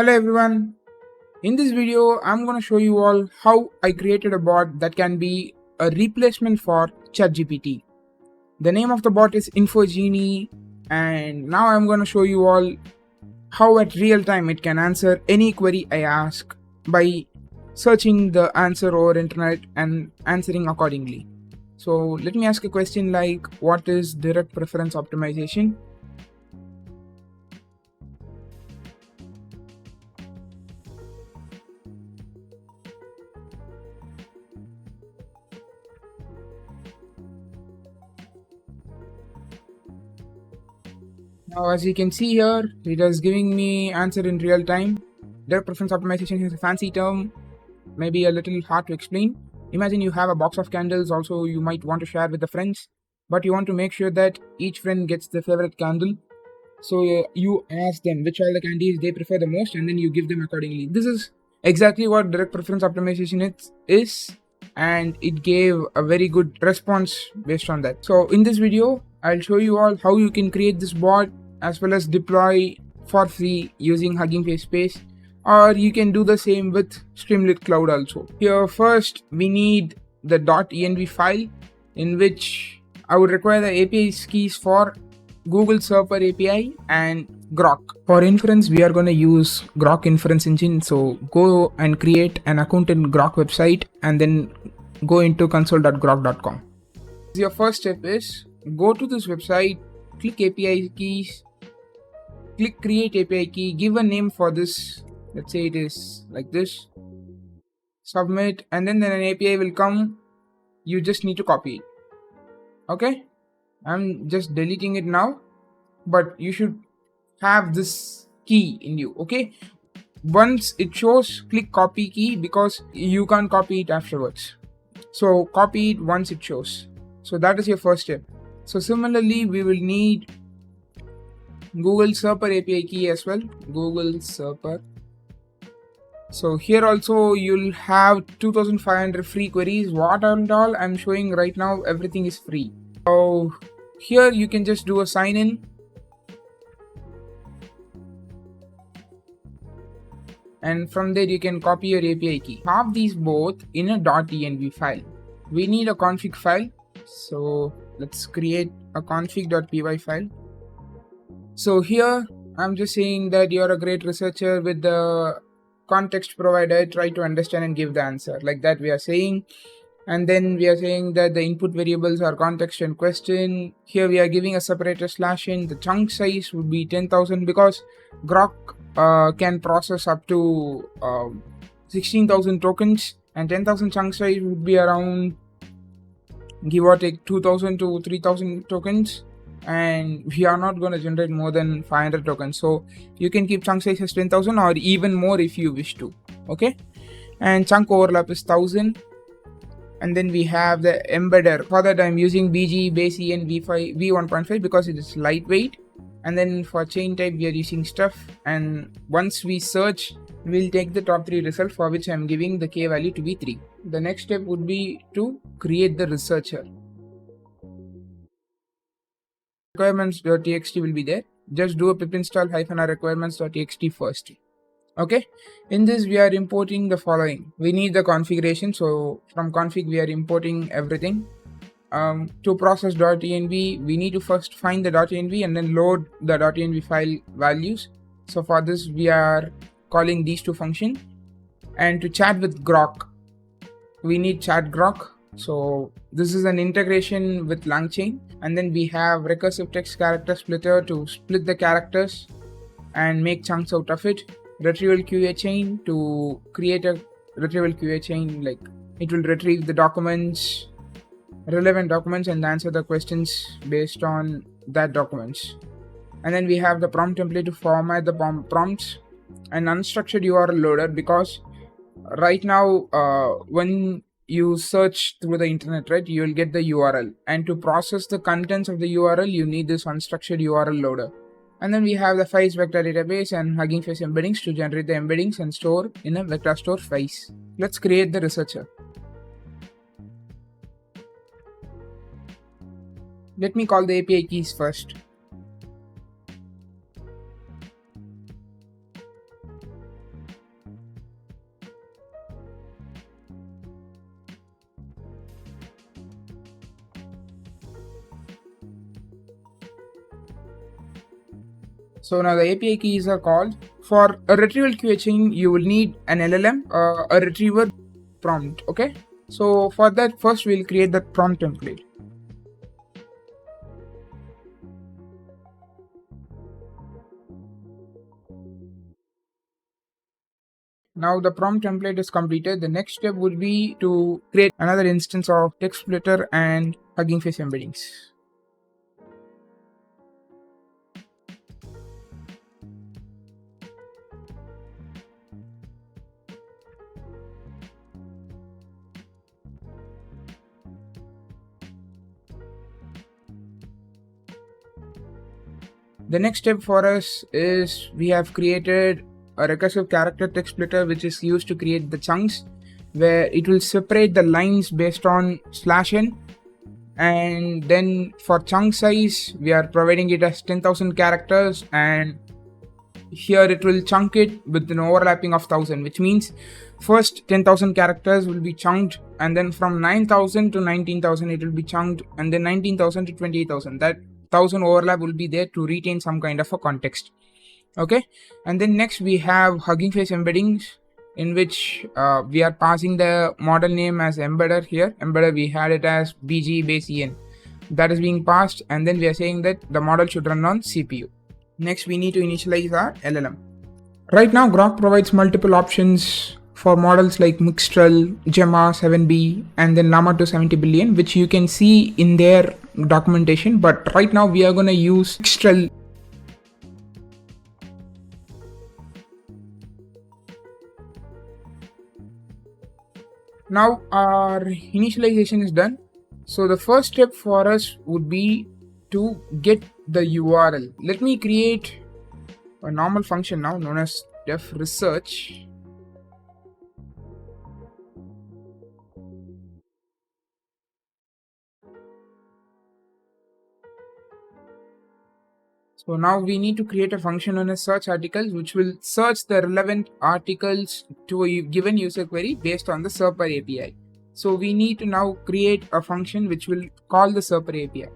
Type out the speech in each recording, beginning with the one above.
Hello everyone, in this video I'm going to show you all how I created a bot that can be a replacement for ChatGPT. The name of the bot is InfoGeni, and now I'm going to show you all how at real time it can answer any query I ask by searching the answer over internet and answering accordingly. So let me ask a question like, what is direct preference optimization? Now, as you can see here, it is giving me answer in real time. Direct preference optimization is a fancy term, maybe a little hard to explain. Imagine you have a box of candles, also you might want to share with the friends, but you want to make sure that each friend gets their favorite candle. So you ask them which all the candies they prefer the most, and then you give them accordingly. This is exactly what direct preference optimization is, and it gave a very good response based on that. So in this video, I'll show you all how you can create this bot as well as deploy for free using Hugging Face Space, or you can do the same with Streamlit Cloud also. Here first we need the .env file, in which I would require the API keys for Google Server API and Groq. For inference, we are going to use Groq Inference Engine. So go and create an account in Groq website and then go into console.groq.com. Your first step is go to this website, click API keys, click create API key, give a name for this. Let's say it is like this. Submit, and then an API will come. You just need to copy it. Okay? I'm just deleting it now, but you should have this key in you. Okay, once it shows, click copy key, because you can't copy it afterwards. So copy it once it shows. So that is your first step. So similarly, we will need Google Server API key as well. Google Server. So here also you'll have 2500 free queries. What and all I'm showing right now, everything is free. So here you can just do a sign in, and from there you can copy your API key. Have these both in a .env file. We need a config file, so let's create a config.py file. So here I'm just saying that you're a great researcher with the context provided, try to understand and give the answer, like that we are saying. And then we are saying that the input variables are context and question. Here we are giving a separator /n. The chunk size would be 10,000 because Groq can process up to 16,000 tokens, and 10,000 chunk size would be around, give or take, 2,000 to 3,000 tokens, and we are not going to generate more than 500 tokens. So you can keep chunk size as 10,000 or even more if you wish to. Okay, and chunk overlap is 1,000. And then we have the embedder. For that I'm using BG base EN v1.5 because it is lightweight. And then for chain type we are using stuff, and once we search we'll take the top 3 result, for which I'm giving the k value to be 3. The next step would be to create the researcher. Requirements.txt will be there. Just do a pip install -r requirements.txt first. Okay, in this we are importing the following. We need the configuration, so from config we are importing everything. To process .env, we need to first find the .env and then load the .env file values. So for this we are calling these two functions. And to chat with Groq, we need chat Groq. So this is an integration with LangChain. And then we have recursive text character splitter to split the characters and make chunks out of it. Retrieval QA chain to create a retrieval QA chain, like it will retrieve the documents, relevant documents, and answer the questions based on that documents. And then we have the prompt template to format the prompts, and unstructured URL loader, because right now when you search through the internet, right, you will get the URL, and to process the contents of the URL you need this unstructured URL loader. And then we have the files vector database and Hugging Face embeddings to generate the embeddings and store in a vector store files. Let's create the researcher. Let me call the API keys first. So now the API keys are called. For a retrieval queuing, you will need an LLM, a retriever prompt. Okay. So for that, first we'll create the prompt template. Now the prompt template is completed. The next step would be to create another instance of text splitter and Hugging Face embeddings. The next step for us is we have created a recursive character text splitter which is used to create the chunks where it will separate the lines based on /n, and then for chunk size we are providing it as 10,000 characters, and here it will chunk it with an overlapping of 1000, which means first 10,000 characters will be chunked, and then from 9,000 to 19,000 it will be chunked, and then 19,000 to 28,000. That 1000 overlap will be there to retain some kind of a context. Okay, and then next we have Hugging Face embeddings, in which we are passing the model name as embedder. Here embedder we had it as bg base en, that is being passed, and then we are saying that the model should run on CPU. Next we need to initialize our LLM. Right now Groq provides multiple options for models like Mixtral, Gemma 7B, and then Llama 270 billion, which you can see in their documentation, but right now we are going to use Mixtral. Now our initialization is done. So the first step for us would be to get the URL. Let me create a normal function now known as def research. So now we need to create a function on a search articles which will search the relevant articles to a given user query based on the Surper API. So we need to now create a function which will call the Surper API.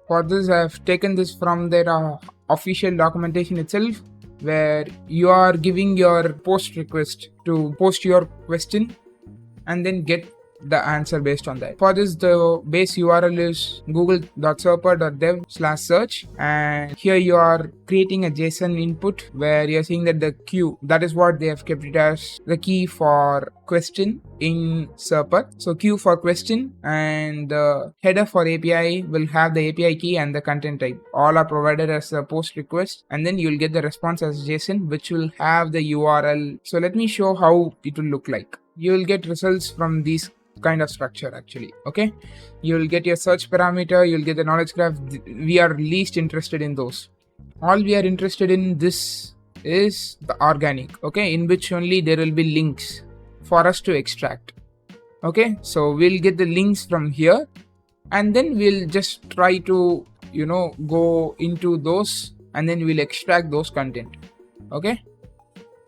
For this, I have taken this from their official documentation itself, where you are giving your post request to post your question and then get the answer based on that. For this, the base URL is google.surper.dev/search, and here you are creating a JSON input where you're saying that the queue, that is what they have kept it as the key for question in Surper. So queue for question, and the header for API will have the API key and the content type. All are provided as a post request, and then you'll get the response as JSON, which will have the URL. So let me show how it will look like. You will get results from these kind of structure actually. Okay, you'll get your search parameter, you'll get the knowledge graph. We are least interested in those. All we are interested in this is the organic, okay, in which only there will be links for us to extract. Okay, so we'll get the links from here, and then we'll just try to go into those, and then we'll extract those content. Okay,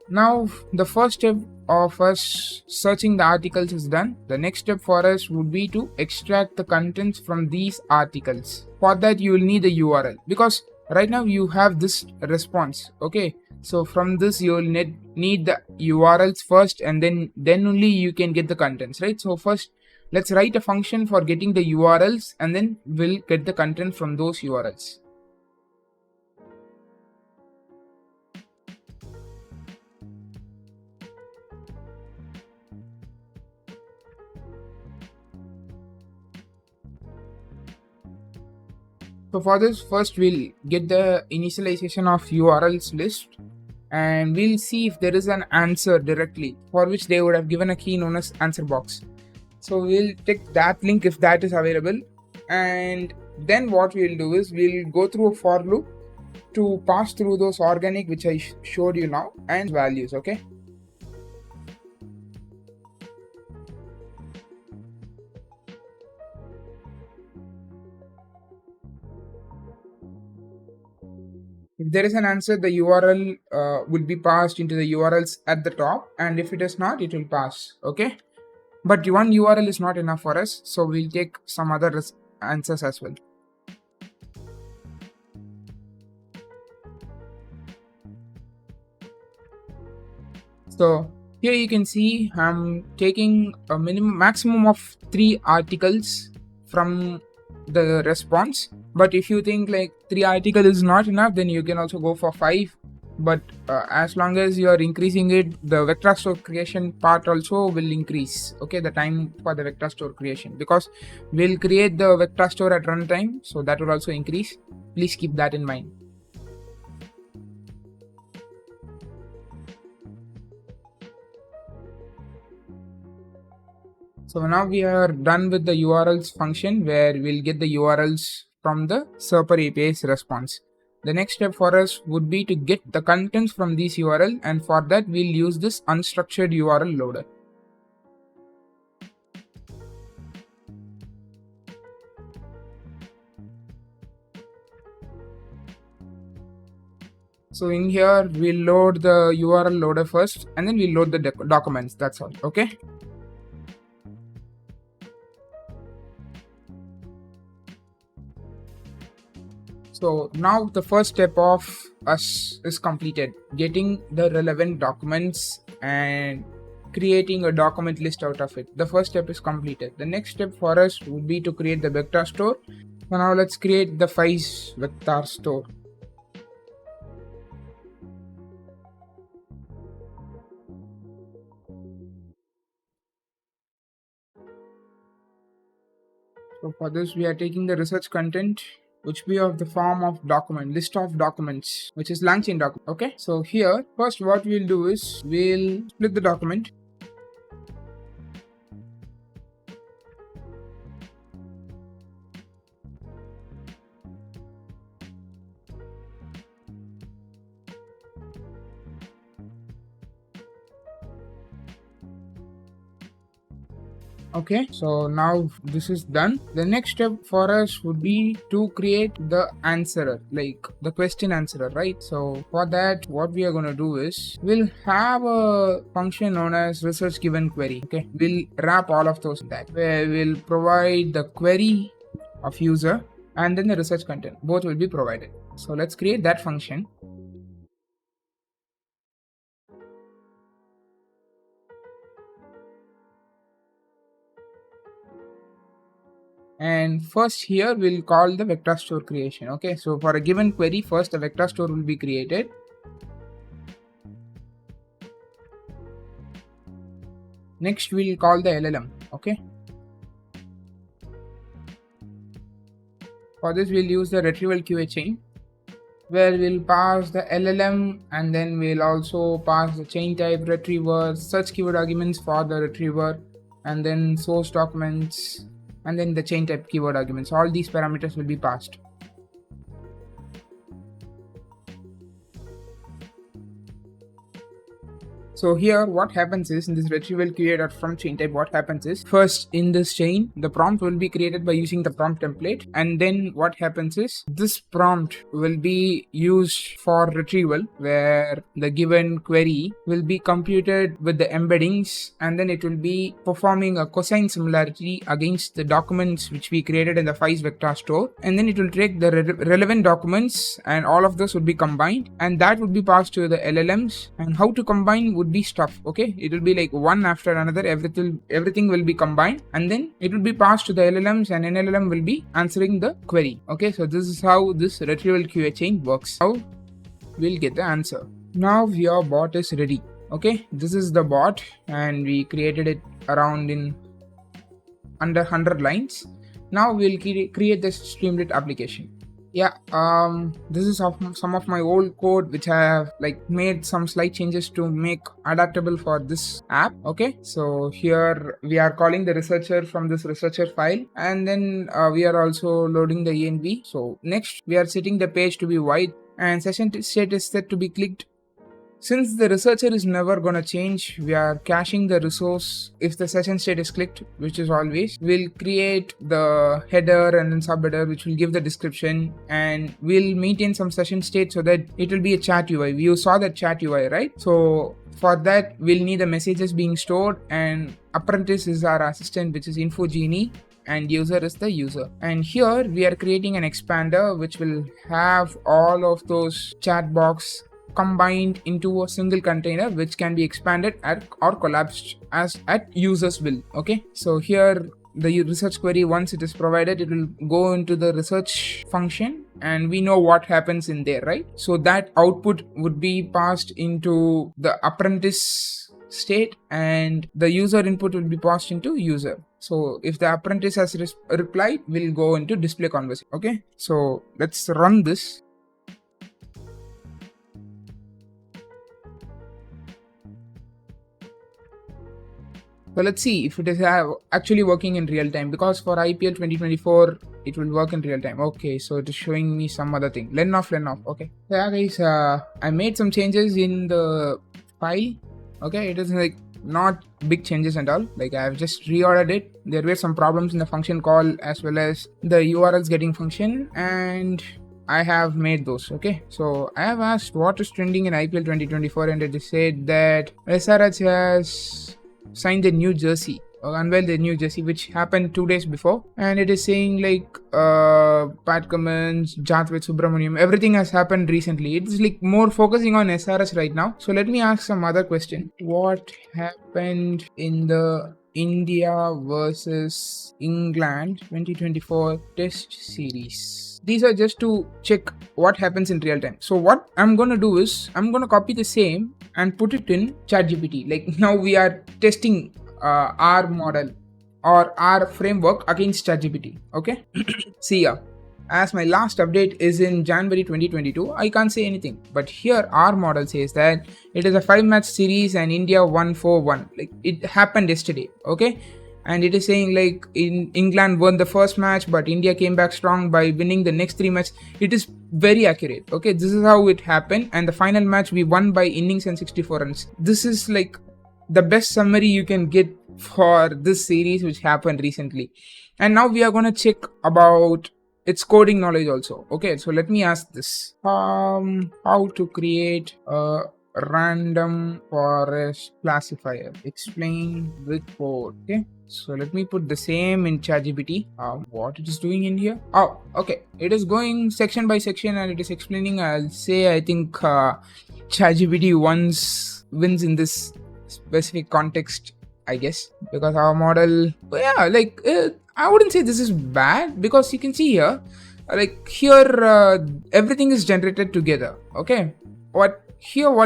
now the first step of us searching the articles is done. The next step for us would be to extract the contents from these articles. For that you will need a URL, because right now you have this response. Okay, so from this you will need the URLs first, and then only you can get the contents, right? So first let's write a function for getting the URLs, and then we'll get the content from those URLs. So for this, first we'll get the initialization of URLs list, and we'll see if there is an answer directly, for which they would have given a key known as answer box. So we'll take that link if that is available, and then what we'll do is we'll go through a for loop to pass through those organic which I showed you now and values. Okay, If there is an answer, the URL will be passed into the URLs at the top, and if it is not, it will pass. Okay, but one URL is not enough for us, so we'll take some other answers as well. So here you can see I'm taking a maximum of 3 articles from the response. But if you think like 3 articles is not enough, then you can also go for 5. But as long as you are increasing it, the vector store creation part also will increase. Okay, the time for the vector store creation, because we'll create the vector store at runtime, so that will also increase. Please keep that in mind. So now we are done with the URLs function, where we'll get the URLs from the Serper API's response. The next step for us would be to get the contents from these URL, and for that we'll use this unstructured URL loader. So in here we'll load the URL loader first, and then we'll load the documents. That's all. Okay. So now the first step of us is completed, getting the relevant documents and creating a document list out of it. The first step is completed. The next step for us would be to create the vector store. So now let's create the files vector store. So for this we are taking the research content, which be of the form of document, list of documents, which is LangChain document. Okay, so here first what we'll do is we'll split the document. Okay, so now this is done. The next step for us would be to create the answerer, like the question answerer, right? So for that, what we are going to do is we'll have a function known as research given query. Okay, we'll wrap all of those in that, where we'll provide the query of user and then the research content. Both will be provided. So let's create that function. And first here we'll call the vector store creation. Okay, so for a given query, first a vector store will be created. Next we'll call the LLM. Okay, for this we'll use the retrieval QA chain, where we'll pass the LLM, and then we'll also pass the chain type retriever, search keyword arguments for the retriever, and then source documents, and then the chain type keyword arguments. All these parameters will be passed. So here what happens is, in this retrieval QA.from chain type, what happens is, first in this chain the prompt will be created by using the prompt template, and then what happens is this prompt will be used for retrieval, where the given query will be computed with the embeddings, and then it will be performing a cosine similarity against the documents which we created in the files vector store, and then it will take the relevant documents, and all of those would be combined, and that would be passed to the LLMs. And how to combine would be stuff. Okay, it will be like one after another, everything will be combined, and then it will be passed to the LLMs, and an LLM will be answering the query. Okay, so this is how this retrieval QA chain works. How we'll get the answer. Now your bot is ready. Okay, this is the bot, and we created it around in under 100 lines. Now we'll create this Streamlit application. Yeah, this is some of my old code which I have like made some slight changes to make adaptable for this app. Okay, so here we are calling the researcher from this researcher file, and then we are also loading the env. So next we are setting the page to be white, and session state is set to be clicked. Since the researcher is never gonna change, we are caching the resource. If the session state is clicked, which is always, we'll create the header and then subheader, which will give the description, and we'll maintain some session state so that it will be a chat UI. You saw that chat UI, right? So for that, we'll need the messages being stored, and apprentice is our assistant, which is InfoGeni, and user is the user. And here we are creating an expander which will have all of those chat box combined into a single container, which can be expanded or collapsed as at user's will. Okay, so here the research query, once it is provided, it will go into the research function, and we know what happens in there, right? So that output would be passed into the apprentice state, and the user input will be passed into user. So if the apprentice has replied, we'll go into display conversation. Okay, so let's run this. So let's see if it is actually working in real time, because for IPL 2024 it will work in real time. Okay, so it is showing me some other thing. Len off. Okay. Yeah guys, I made some changes in the file. Okay, it is like not big changes and all. Like I have just reordered it. There were some problems in the function call as well as the URLs getting function, and I have made those. Okay, so I have asked what is trending in IPL 2024, and it is said that SRH has signed the new jersey or unveiled the new jersey, which happened 2 days before, and it is saying like Pat Cummins, Jathwit Subramaniam, everything has happened recently. It's like more focusing on SRS right now. So let me ask some other question. What happened in the India versus England 2024 test series? These are just to check what happens in real time. So what I'm gonna do is I'm gonna copy the same and put it in ChatGPT. Like now we are testing our model or our framework against ChatGPT. Okay. See ya. As my last update is in January 2022, I can't say anything. But here our model says that it is a 5-match series and India won 4-1. Like it happened yesterday. Okay. And it is saying like in England won the first match, but India came back strong by winning the next 3 matches. It is very accurate. Okay, this is how it happened. And the final match we won by innings and 64 runs. This is like the best summary you can get for this series which happened recently. And now we are going to check about its coding knowledge also. Okay, so let me ask this. How to create a random forest classifier. Explain with code. Okay, so let me put the same in ChatGPT. What it is doing in here? Oh, okay. It is going section by section and it is explaining. I'll say I think ChatGPT wins in this specific context, I guess, because our model, yeah, like I wouldn't say this is bad, because you can see here, like here everything is generated together. Okay, what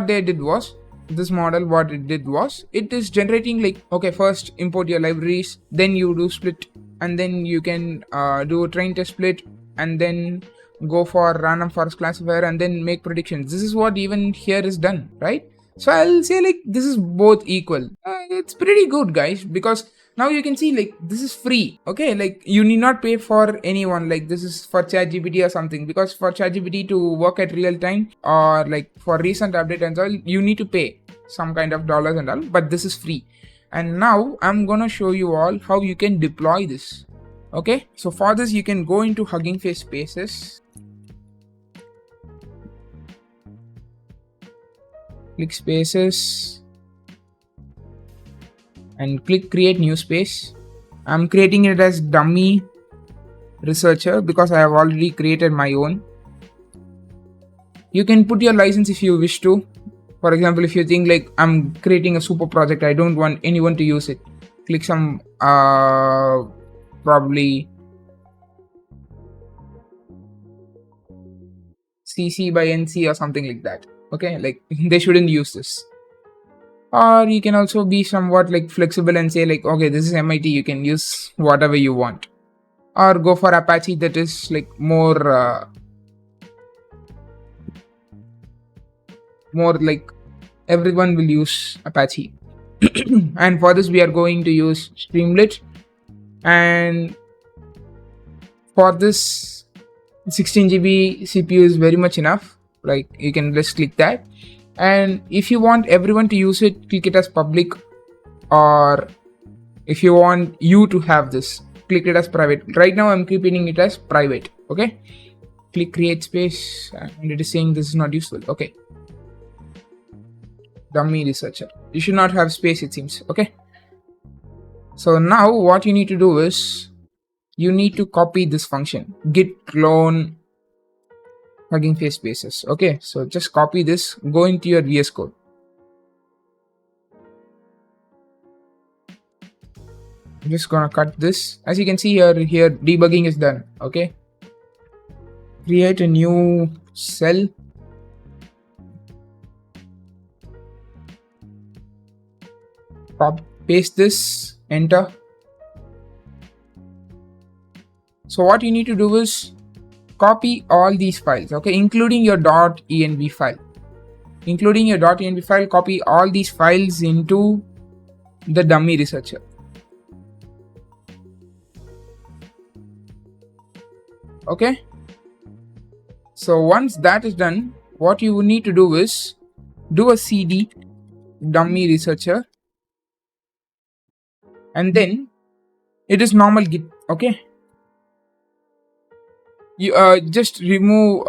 they did was, this model, what it did was, it is generating like, okay, first import your libraries, then you do split, and then you can do a train test split, and then go for random forest classifier, and then make predictions. This is what even here is done, right? So I'll say like this is both equal. It's pretty good, guys, because now you can see like this is free. Okay, like you need not pay for anyone. Like this is for ChatGPT or something, because for ChatGPT to work at real time or like for recent update and all, you need to pay some kind of dollars and all, but this is free. And now I'm gonna show you all how you can deploy this. Okay, so for this you can go into Hugging Face Spaces, click Spaces and click Create New Space. I'm creating it as dummy researcher because I have already created my own. You can put your license if you wish to. For example, if you think like I'm creating a super project, I don't want anyone to use it, click some probably CC by NC or something like that. Okay, like they shouldn't use this. Or you can also be somewhat like flexible and say like, okay, this is MIT, you can use whatever you want. Or go for Apache, that is like more like everyone will use Apache. And for this we are going to use Streamlit, and for this 16 GB CPU is very much enough. Like you can just click that, And if you want everyone to use it, click it as public, or if you want you to have this, click it as private. Right now I'm keeping it as private. Okay, click create space, and it is saying this is not useful. Okay, dummy researcher, you should not have space, it seems. Okay, so now what you need to do is you need to copy this function git clone Hugging Face spaces. Okay, so just copy this, go into your VS Code. I'm just gonna cut this. As you can see here debugging is done. Okay, create a new cell. Paste this, enter. So what you need to do is copy all these files, okay, including your .env file. Copy all these files into the dummy researcher. Okay, so once that is done, what you need to do is do a cd dummy researcher, and then it is normal git. Okay, you just remove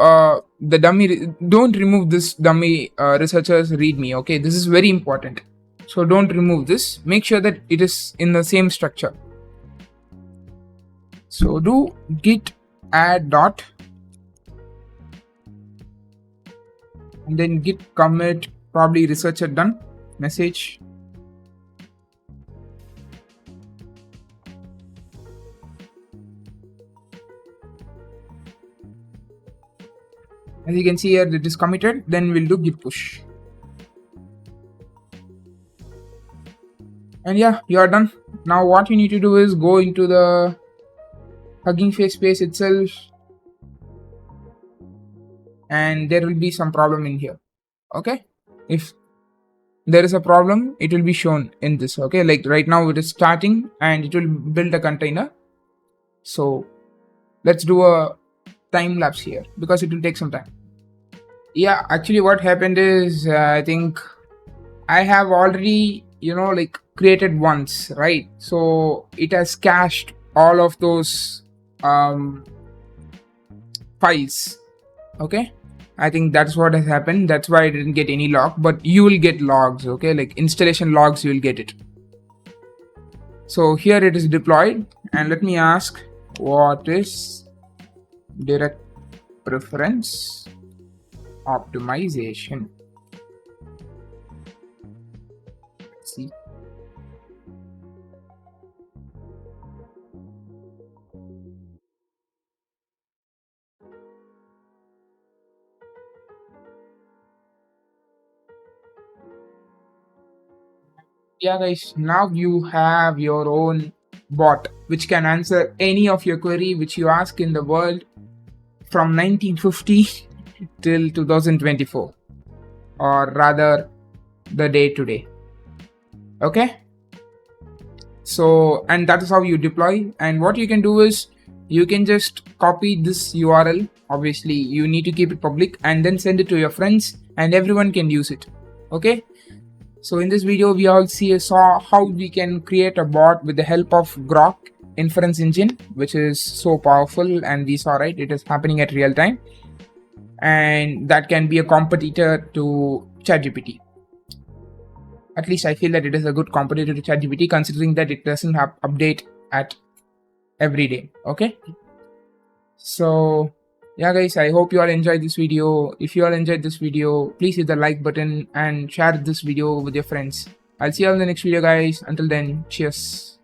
the dummy. Don't remove this dummy researchers readme. Okay, this is very important, so don't remove this. Make sure that it is in the same structure. So do git add dot, and then git commit probably researcher done message. As you can see here, it is committed. Then we'll do git push. And yeah, you are done. Now what you need to do is go into the Hugging Face space itself, and there will be some problem in here. Okay, if there is a problem, it will be shown in this. Okay, like right now it is starting and it will build a container. So let's do a time lapse here because it will take some time. Yeah, actually what happened is I think I have already created once, right? So it has cached all of those files. Okay, I think that's what has happened. That's why I didn't get any log, but you will get logs. Okay, like installation logs, you will get it. So here it is deployed, and let me ask, what is direct preference optimization? Let's see. Yeah guys, now you have your own bot which can answer any of your query which you ask in the world from 1950 till 2024, or rather the day to day. Okay, so and that is how you deploy. And what you can do is you can just copy this URL. Obviously you need to keep it public, and then send it to your friends and everyone can use it. Okay, so in this video we all saw how we can create a bot with the help of Groq Inference Engine, which is so powerful, and we saw, right, it is happening at real time, and that can be a competitor to ChatGPT. At least I feel that it is a good competitor to ChatGPT, considering that it doesn't have update at every day. Okay, so yeah guys, I hope you all enjoyed this video. If you all enjoyed this video, please hit the like button and share this video with your friends. I'll see you all in the next video guys. Until then, cheers.